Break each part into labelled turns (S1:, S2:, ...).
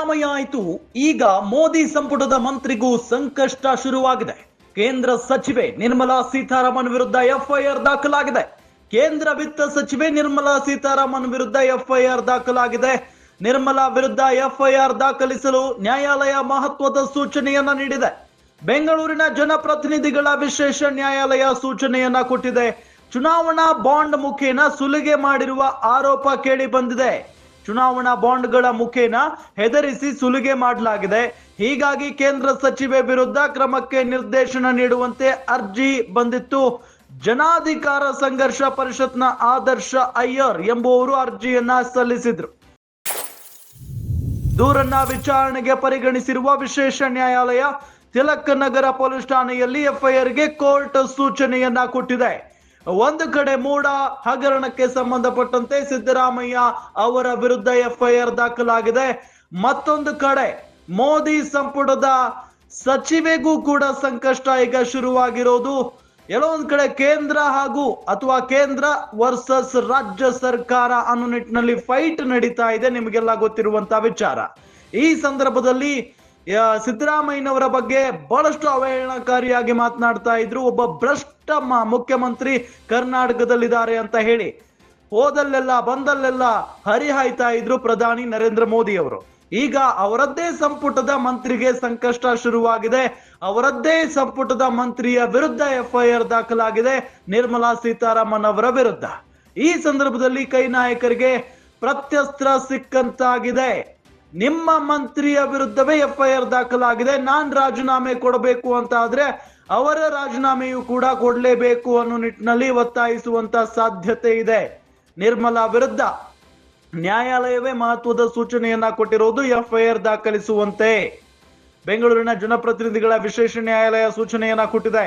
S1: ಸಿದ್ದರಾಮಯ್ಯ ಆಯಿತು, ಈಗ ಮೋದಿ ಸಂಪುಟದ ಮಂತ್ರಿಗೂ ಸಂಕಷ್ಟ ಶುರುವಾಗಿದೆ. ಕೇಂದ್ರ ಸಚಿವೆ ನಿರ್ಮಲಾ ಸೀತಾರಾಮನ್ ವಿರುದ್ಧ ಎಫ್ಐಆರ್ ದಾಖಲಾಗಿದೆ. ಕೇಂದ್ರ ವಿತ್ತ ಸಚಿವೆ ನಿರ್ಮಲಾ ಸೀತಾರಾಮನ್ ವಿರುದ್ಧ ಎಫ್ಐಆರ್ ದಾಖಲಾಗಿದೆ. ನಿರ್ಮಲಾ ವಿರುದ್ಧ ಎಫ್ಐಆರ್ ದಾಖಲಿಸಲು ನ್ಯಾಯಾಲಯ ಮಹತ್ವದ ಸೂಚನೆಯನ್ನ ನೀಡಿದೆ. ಬೆಂಗಳೂರಿನ ಜನಪ್ರತಿನಿಧಿಗಳ ವಿಶೇಷ ನ್ಯಾಯಾಲಯ ಸೂಚನೆಯನ್ನ ಕೊಟ್ಟಿದೆ. ಚುನಾವಣಾ ಬಾಂಡ್ ಮುಖೇನ ಸುಲಿಗೆ ಮಾಡಿರುವ ಆರೋಪ ಕೇಳಿ ಬಂದಿದೆ. ಚುನಾವಣಾ ಬಾಂಡ್ಗಳ ಮುಖೇನ ಹೆದರಿಸಿ ಸುಲಿಗೆ ಮಾಡಲಾಗಿದೆ. ಹೀಗಾಗಿ ಕೇಂದ್ರ ಸಚಿವೆ ವಿರುದ್ಧ ಕ್ರಮಕ್ಕೆ ನಿರ್ದೇಶನ ನೀಡುವಂತೆ ಅರ್ಜಿ ಬಂದಿತ್ತು. ಜನಾಧಿಕಾರ ಸಂಘರ್ಷ ಪರಿಷತ್ನ ಆದರ್ಶ ಅಯ್ಯರ್ ಎಂಬುವರು ಅರ್ಜಿಯನ್ನ ಸಲ್ಲಿಸಿದ್ರು. ದೂರನ್ನ ವಿಚಾರಣೆಗೆ ಪರಿಗಣಿಸಿರುವ ವಿಶೇಷ ನ್ಯಾಯಾಲಯ ತಿಲಕ್ ನಗರ ಪೊಲೀಸ್ ಠಾಣೆಯಲ್ಲಿ ಎಫ್ಐಆರ್ಗೆ ಕೋರ್ಟ್ ಸೂಚನೆಯನ್ನ ಕೊಟ್ಟಿದೆ. ಒಂದು ಕಡೆ ಮೂಡ ಹಗರಣಕ್ಕೆ ಸಂಬಂಧಪಟ್ಟಂತೆ ಸಿದ್ದರಾಮಯ್ಯ ಅವರ ವಿರುದ್ಧ ಎಫ್ಐಆರ್ ದಾಖಲಾಗಿದೆ. ಮತ್ತೊಂದು ಕಡೆ ಮೋದಿ ಸಂಪುಟದ ಸಚಿವೆಗೂ ಕೂಡ ಸಂಕಷ್ಟ ಈಗ ಶುರುವಾಗಿರೋದು. ಎಲ್ಲೋ ಒಂದ್ ಕಡೆ ಕೇಂದ್ರ ಕೇಂದ್ರ ವರ್ಸಸ್ ರಾಜ್ಯ ಸರ್ಕಾರ ಅನ್ನೋ ನಿಟ್ಟಿನಲ್ಲಿ ಫೈಟ್ ನಡೀತಾ ಇದೆ, ನಿಮಗೆಲ್ಲ ಗೊತ್ತಿರುವಂತಹ ವಿಚಾರ. ಈ ಸಂದರ್ಭದಲ್ಲಿ ಸಿದ್ದರಾಮಯ್ಯನವರ ಬಗ್ಗೆ ಬಹಳಷ್ಟು ಅವಹೇಳನಕಾರಿಯಾಗಿ ಮಾತನಾಡ್ತಾ ಇದ್ರು. ಒಬ್ಬ ಭ್ರಷ್ಟ ಮುಖ್ಯಮಂತ್ರಿ ಕರ್ನಾಟಕದಲ್ಲಿದ್ದಾರೆ ಅಂತ ಹೇಳಿ ಹೋದಲ್ಲೆಲ್ಲ ಬಂದಲ್ಲೆಲ್ಲ ಹರಿಹಾಯ್ತಾ ಇದ್ರು ಪ್ರಧಾನಿ ನರೇಂದ್ರ ಮೋದಿ ಅವರು. ಈಗ ಅವರದ್ದೇ ಸಂಪುಟದ ಮಂತ್ರಿಗೆ ಸಂಕಷ್ಟ ಶುರುವಾಗಿದೆ. ಅವರದ್ದೇ ಸಂಪುಟದ ಮಂತ್ರಿಯ ವಿರುದ್ಧ ಎಫ್ಐಆರ್ ದಾಖಲಾಗಿದೆ ನಿರ್ಮಲಾ ಸೀತಾರಾಮನ್ ಅವರ ವಿರುದ್ಧ. ಈ ಸಂದರ್ಭದಲ್ಲಿ ಕೈ ನಾಯಕರಿಗೆ ಪ್ರತ್ಯಸ್ತ್ರ ಸಿಕ್ಕಂತಾಗಿದೆ. ನಿಮ್ಮ ಮಂತ್ರಿಯ ವಿರುದ್ಧವೇ ಎಫ್ಐಆರ್ ದಾಖಲಾಗಿದೆ, ನಾನ್ ರಾಜೀನಾಮೆ ಕೊಡಬೇಕು ಅಂತ ಆದ್ರೆ ಅವರ ರಾಜೀನಾಮೆಯು ಕೂಡ ಕೊಡಲೇಬೇಕು ಅನ್ನೋ ನಿಟ್ಟಿನಲ್ಲಿ ಒತ್ತಾಯಿಸುವಂತ ಸಾಧ್ಯತೆ ಇದೆ. ನಿರ್ಮಲಾ ವಿರುದ್ಧ ನ್ಯಾಯಾಲಯವೇ ಮಹತ್ವದ ಸೂಚನೆಯನ್ನ ಕೊಟ್ಟಿರೋದು ಎಫ್ಐಆರ್ ದಾಖಲಿಸುವಂತೆ. ಬೆಂಗಳೂರಿನ ಜನಪ್ರತಿನಿಧಿಗಳ ವಿಶೇಷ ನ್ಯಾಯಾಲಯ ಸೂಚನೆಯನ್ನ ಕೊಟ್ಟಿದೆ.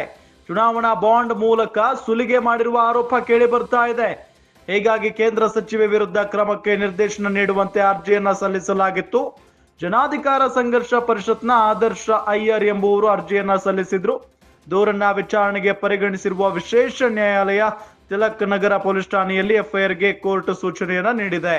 S1: ಚುನಾವಣಾ ಬಾಂಡ್ ಮೂಲಕ ಸುಲಿಗೆ ಮಾಡಿರುವ ಆರೋಪ ಕೇಳಿ ಬರ್ತಾ ಇದೆ. ಹೀಗಾಗಿ ಕೇಂದ್ರ ಸಚಿವೆ ವಿರುದ್ಧ ಕ್ರಮಕ್ಕೆ ನಿರ್ದೇಶನ ನೀಡುವಂತೆ ಅರ್ಜಿಯನ್ನ ಸಲ್ಲಿಸಲಾಗಿತ್ತು. ಜನಾಧಿಕಾರ ಸಂಘರ್ಷ ಪರಿಷತ್ನ ಆದರ್ಶ ಅಯ್ಯರ್ ಎಂಬುವರು ಅರ್ಜಿಯನ್ನ ಸಲ್ಲಿಸಿದ್ರು. ದೂರನ್ನ ವಿಚಾರಣೆಗೆ ಪರಿಗಣಿಸಿರುವ ವಿಶೇಷ ನ್ಯಾಯಾಲಯ ತಿಲಕ್ ನಗರ ಪೊಲೀಸ್ ಠಾಣೆಯಲ್ಲಿ ಎಫ್ಐಆರ್ಗೆ ಕೋರ್ಟ್ ಸೂಚನೆಯನ್ನ ನೀಡಿದೆ.